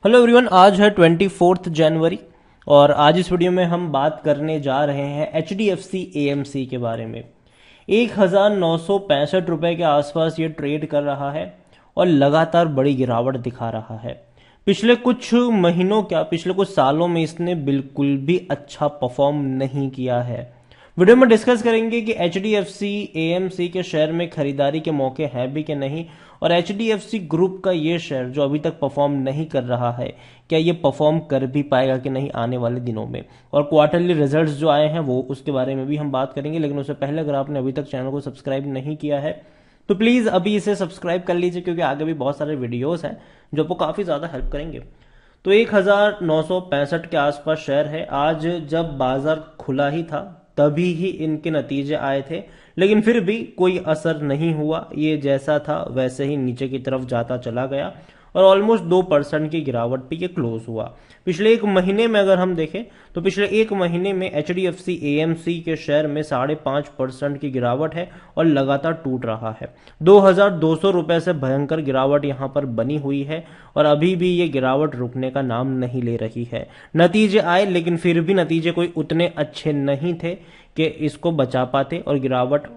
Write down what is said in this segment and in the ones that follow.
Hello everyone, आज है 24 जनवरी और आज इस वीडियो में हम बात करने जा रहे हैं HDFC AMC के बारे में। 1965 रुपये के आसपास ये ट्रेड कर रहा है और लगातार बड़ी गिरावट दिखा रहा है। पिछले कुछ महीनों क्या पिछले कुछ सालों में इसने बिल्कुल भी अच्छा परफॉर्म नहीं किया है। वीडियो में डिस्कस करेंगे कि HDFC AMC के शेयर में खरीदारी के मौके हैं भी कि नहीं, और HDFC ग्रुप का ये शेयर जो अभी तक परफॉर्म नहीं कर रहा है, क्या ये परफॉर्म कर भी पाएगा कि नहीं आने वाले दिनों में। और क्वार्टरली रिजल्ट्स जो आए हैं वो उसके बारे में भी हम बात करेंगे। लेकिन उससे पहले अगर आपने अभी तक चैनल को सब्सक्राइब नहीं किया है तो प्लीज़ अभी इसे सब्सक्राइब कर लीजिए, क्योंकि आगे भी बहुत सारे वीडियोस हैं जो आपको काफ़ी ज़्यादा हेल्प करेंगे। तो 1965 के आसपास शेयर है। आज जब बाजार खुला ही था तभी ही इनके नतीजे आए थे, लेकिन फिर भी कोई असर नहीं हुआ। ये जैसा था वैसे ही नीचे की तरफ जाता चला गया और ऑलमोस्ट 2% की गिरावट पे ये क्लोज हुआ। पिछले एक महीने में अगर हम देखें तो पिछले एक महीने में HDFC AMC के शेयर में 5.5% की गिरावट है और लगातार टूट रहा है। 2200 रुपए से भयंकर गिरावट यहाँ पर बनी हुई है और अभी भी ये गिरावट रुकने का नाम नहीं ले रही है। नतीजे आए लेकिन फिर भी नतीजे कोई उतने अच्छे नहीं थे कि इसको बचा पाते और गिरावट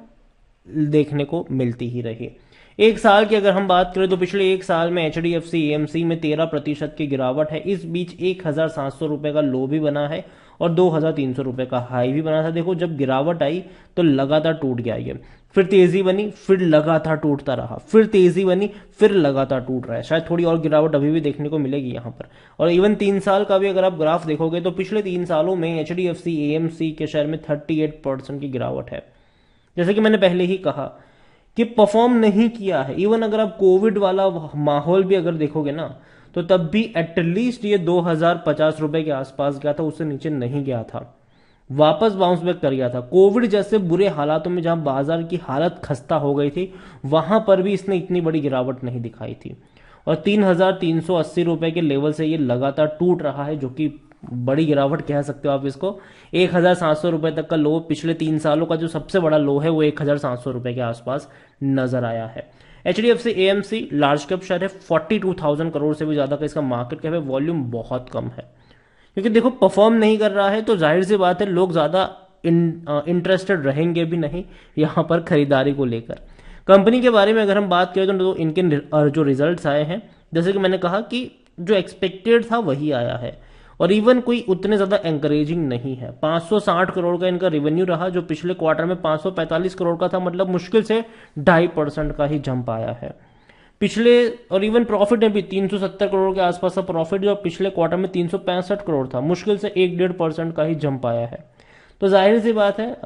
देखने को मिलती ही रही। एक साल की अगर हम बात करें तो पिछले एक साल में HDFC AMC में 13% की गिरावट है। इस बीच 1700 रुपए का लो भी बना है और 2300 रुपए का हाई भी बना था। देखो, जब गिरावट आई तो लगातार टूट गया ये, फिर तेजी बनी, फिर लगातार टूटता रहा, फिर तेजी बनी, फिर लगातार टूट रहा है। शायद थोड़ी और गिरावट अभी भी देखने को मिलेगी यहाँ पर। और इवन 3 साल का भी अगर आप ग्राफ देखोगे तो पिछले 3 सालों में HDFC AMC के शेयर में 38% की गिरावट है। जैसे कि मैंने पहले ही कहा कि परफॉर्म नहीं किया है। इवन अगर आप कोविड वाला माहौल भी अगर देखोगे ना तो तब भी एटलीस्ट ये 2050 रुपए के आसपास गया था, उससे नीचे नहीं गया था, वापस बाउंस बैक कर गया था। कोविड जैसे बुरे हालातों में जहां बाजार की हालत खस्ता हो गई थी वहां पर भी इसने इतनी बड़ी गिरावट नहीं दिखाई थी। और 3380 रुपए के लेवल से ये लगातार टूट रहा है, जो कि बड़ी गिरावट कह सकते हो आप इसको। 1700 रुपए तक का लो, पिछले 3 सालों का जो सबसे बड़ा लो है वो 1700 रुपए के आसपास नजर आया है। HDFC AMC large cap share है, 42,000 करोड़ से भी ज्यादा का इसका मार्केट कैप है। वॉल्यूम बहुत कम है, क्योंकि देखो परफॉर्म नहीं कर रहा है तो जाहिर सी बात है लोग ज्यादा इंटरेस्टेड रहेंगे भी नहीं यहां पर खरीदारी को लेकर। कंपनी के बारे में अगर हम बात करें तो इनके जो रिजल्ट्स आए हैं, जैसे कि मैंने कहा कि जो एक्सपेक्टेड था वही आया है और इवन कोई उतने ज्यादा एंकरेजिंग नहीं है। 560 करोड़ का इनका रेवेन्यू रहा, जो पिछले क्वार्टर में 545 करोड़ का था, मतलब मुश्किल से 2.5% का ही जंप आया है पिछले। और इवन प्रॉफिट में भी 370 करोड़ के आसपास का प्रॉफिट, जो पिछले क्वार्टर में 365 करोड़ था, मुश्किल से 1-1.5% का ही जंप आया है। तो जाहिर सी बात है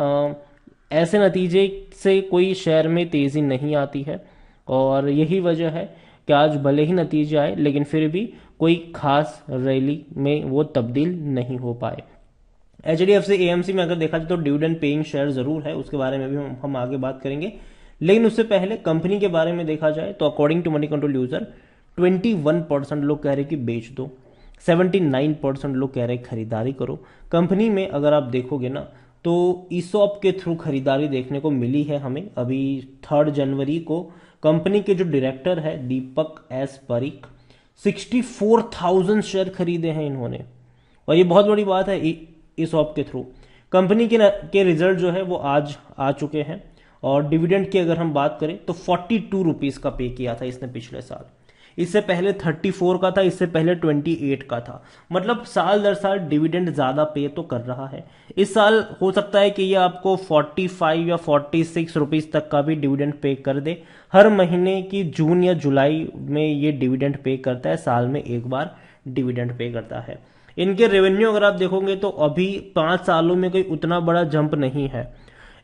ऐसे नतीजे से कोई शेयर में तेजी नहीं आती है और यही वजह है कि आज भले ही नतीजे आए लेकिन फिर भी कोई खास रैली में वो तब्दील नहीं हो पाए। HDFC AMC में अगर देखा जाए तो डिविडेंड पेइंग शेयर जरूर है, उसके बारे में भी हम आगे बात करेंगे। लेकिन उससे पहले कंपनी के बारे में देखा जाए तो according to Moneycontrol user 21% लोग कह रहे कि बेच दो, 79% लोग कह रहे खरीदारी करो। कंपनी में अगर आप देखोगे ना तो ESOP के थ्रू खरीदारी देखने को मिली है हमें। अभी 3 जनवरी को कंपनी के जो डायरेक्टर है दीपक एस परीख, 64,000 शेयर खरीदे हैं इन्होंने और ये बहुत बड़ी बात है। ESOP के थ्रू कंपनी के रिजल्ट जो है वो आज आ चुके हैं और डिविडेंड की अगर हम बात करें तो 42 रुपीज का पे किया था इसने पिछले साल। इससे पहले 34 का था, इससे पहले 28 का था। मतलब साल दर साल डिविडेंड ज्यादा पे तो कर रहा है। इस साल हो सकता है कि ये आपको 45 या 46 रुपीज तक का भी डिविडेंड पे कर दे। हर महीने की जून या जुलाई में ये डिविडेंड पे करता है, साल में एक बार डिविडेंड पे करता है। इनके रेवेन्यू अगर आप देखोगे तो अभी 5 सालों में कोई उतना बड़ा जंप नहीं है,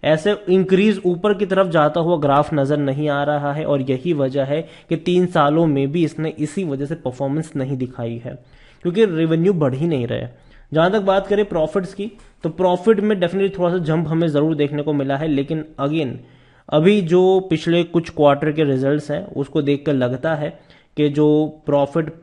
ऐसे इंक्रीज ऊपर की तरफ जाता हुआ ग्राफ नजर नहीं आ रहा है। और यही वजह है कि 3 सालों में भी इसने इसी वजह से परफॉर्मेंस नहीं दिखाई है, क्योंकि रेवेन्यू बढ़ ही नहीं रहे। जहां तक बात करें प्रॉफिट्स की तो प्रॉफिट में डेफिनेटली थोड़ा सा जंप हमें जरूर देखने को मिला है, लेकिन अगेन अभी जो पिछले कुछ क्वार्टर के रिजल्ट्स हैं उसको देखकर लगता है कि जो प्रॉफिट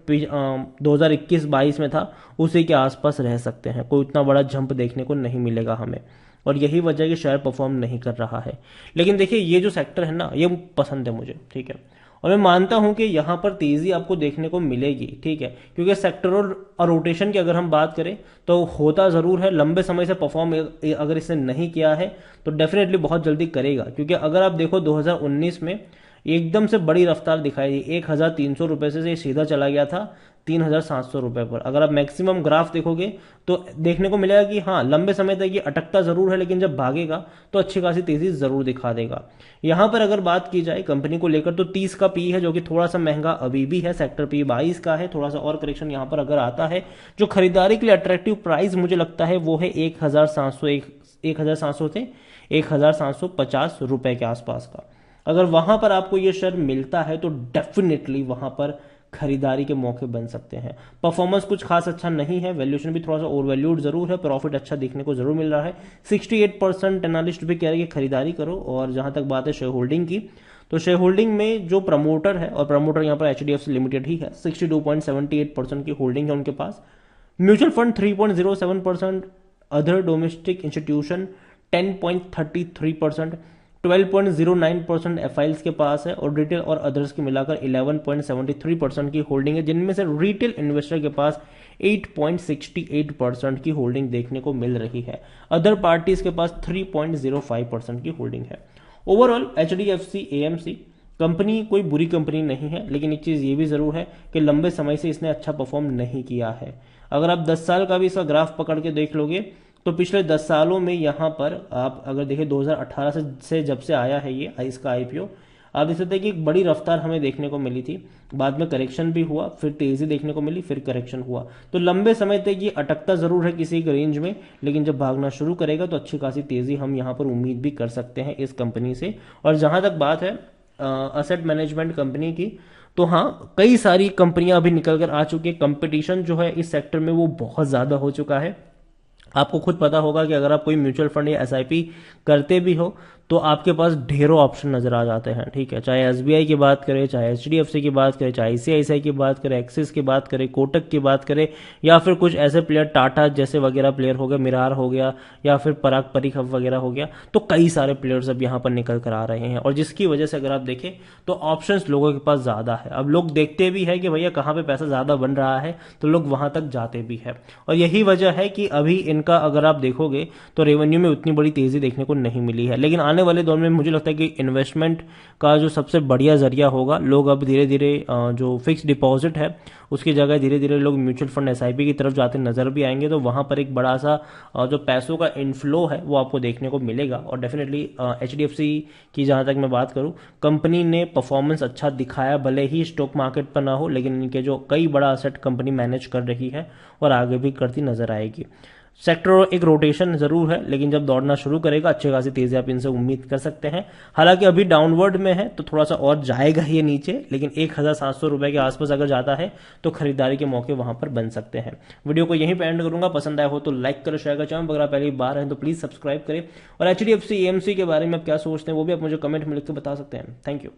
2021-22 में था उसी के आसपास रह सकते हैं। कोई उतना बड़ा जंप देखने को नहीं मिलेगा हमें और यही वजह है कि शेयर परफॉर्म नहीं कर रहा है। लेकिन देखिए ये जो सेक्टर है ना ये पसंद है मुझे, ठीक है। और मैं मानता हूं कि यहां पर तेजी आपको देखने को मिलेगी, ठीक है, क्योंकि सेक्टरल और रोटेशन की अगर हम बात करें तो होता जरूर है, लंबे समय से परफॉर्म अगर इसने नहीं किया है तो डेफिनेटली बहुत जल्दी करेगा। क्योंकि अगर आप देखो 2019 में एकदम से बड़ी रफ्तार दिखाई दी, 1300 रुपये से सीधा चला गया था 3700 रुपये पर। अगर आप मैक्सिमम ग्राफ देखोगे तो देखने को मिलेगा कि हाँ, लंबे समय तक ये अटकता जरूर है, लेकिन जब भागेगा तो अच्छी खासी तेजी जरूर दिखा देगा। यहां पर अगर बात की जाए कंपनी को लेकर तो 30 का पी है, जो कि थोड़ा सा महंगा अभी भी है। सेक्टर पी 22 का है, थोड़ा सा और करेक्शन यहां पर अगर आता है। जो खरीदारी के लिए अट्रैक्टिव प्राइस मुझे लगता है वो है 1700 से 1750 रुपए के आसपास का। अगर वहां पर आपको ये शेयर मिलता है तो डेफिनेटली वहां पर खरीदारी के मौके बन सकते हैं। परफॉर्मेंस कुछ खास अच्छा नहीं है, वैल्यूएशन भी थोड़ा सा ओवर वैल्यूड जरूर है, प्रॉफिट अच्छा देखने को जरूर मिल रहा है। 68% एनालिस्ट भी कह रहे हैं कि खरीदारी करो। और जहां तक बात है शेयर होल्डिंग की, तो शेयर होल्डिंग में जो प्रमोटर है, और प्रमोटर यहाँ पर एचडीएफसी लिमिटेड ही है, 62.78% की होल्डिंग है उनके पास। Mutual fund 3.07%, other domestic institution 10.33%, 12.09% FILs के पास है, और रिटेल और अदर्स की मिलाकर 11.73% की होल्डिंग है, जिनमें से रिटेल इन्वेस्टर के पास 8.68% की होल्डिंग देखने को मिल रही है। अदर पार्टीज के पास 3.05% की होल्डिंग है। ओवरऑल एचडीएफसी एएमसी कंपनी कोई बुरी कंपनी नहीं है, लेकिन एक चीज ये भी जरूर है कि लंबे समय से इसने अच्छा परफॉर्म नहीं किया है। अगर आप 10 साल का भी इसका ग्राफ पकड़ के देख लोगे तो पिछले 10 सालों में यहां पर आप अगर देखें 2018 से जब से आया है ये इसका आईपीओ, आप देख सकते हैं कि एक बड़ी रफ्तार हमें देखने को मिली थी, बाद में करेक्शन भी हुआ, फिर तेजी देखने को मिली, फिर करेक्शन हुआ। तो लंबे समय तक ये अटकता जरूर है किसी एक रेंज में, लेकिन जब भागना शुरू करेगा तो अच्छी खासी तेजी हम यहां पर उम्मीद भी कर सकते हैं इस कंपनी से। और जहां तक बात है असेट मैनेजमेंट कंपनी की, तो हाँ, कई सारी कंपनियां अभी निकल कर आ चुकी है। कंपटीशन जो है इस सेक्टर में वो बहुत ज्यादा हो चुका है। आपको खुद पता होगा कि अगर आप कोई म्यूचुअल फंड या एसआईपी करते भी हो तो आपके पास ढेरों ऑप्शन नजर आ जाते हैं, ठीक है। चाहे एसबीआई की बात करें, चाहे एचडीएफसी की बात करें, चाहे आईसीआईसीआई की बात करें, एक्सिस की बात करें, कोटक की बात करें, या फिर कुछ ऐसे प्लेयर टाटा जैसे वगैरह प्लेयर हो गए, मिरार हो गया, या फिर पराग परीखव वगैरह हो गया। तो कई सारे प्लेयर्स अब यहाँ पर निकल कर आ रहे हैं, और जिसकी वजह से अगर आप देखें तो ऑप्शंस लोगों के पास ज्यादा है। अब लोग देखते भी है कि भैया कहाँ पे पैसा ज्यादा बन रहा है, तो लोग वहां तक जाते भी है। और यही वजह है कि अभी इनका अगर आप देखोगे तो रेवेन्यू में उतनी बड़ी तेजी देखने को नहीं मिली है। लेकिन आने वाले दौर में मुझे लगता है कि इन्वेस्टमेंट का जो सबसे बढ़िया जरिया होगा, लोग अब धीरे धीरे जो फिक्स डिपॉजिट है उसकी जगह धीरे धीरे लोग म्यूचुअल फंड एसआईपी की तरफ जाते नजर भी आएंगे। तो वहां पर एक बड़ा सा जो पैसों का इनफ्लो है वो आपको देखने को मिलेगा। और डेफिनेटली एचडीएफसी की जहां तक मैं बात करूं, कंपनी ने परफॉर्मेंस अच्छा दिखाया, भले ही स्टॉक मार्केट पर ना हो, लेकिन इनके जो कई बड़ा असेट कंपनी मैनेज कर रही है और आगे भी करती नजर आएगी। सेक्टर एक रोटेशन जरूर है, लेकिन जब दौड़ना शुरू करेगा अच्छी खासी तेजी आप इनसे उम्मीद कर सकते हैं। हालांकि अभी डाउनवर्ड में है तो थोड़ा सा और जाएगा ये नीचे, लेकिन 1700 रुपए के आसपास अगर जाता है तो खरीदारी के मौके वहां पर बन सकते हैं। वीडियो को यहीं पे एंड करूंगा। पसंद आया हो तो लाइक करो, शेयर करो, चैनल अगर आप पहली बार हैं तो प्लीज सब्सक्राइब करें। और एचडीएफसी एएमसी के बारे में आप क्या सोचते हैं वो भी आप मुझे कमेंट में लिख के बता सकते हैं। Thank you.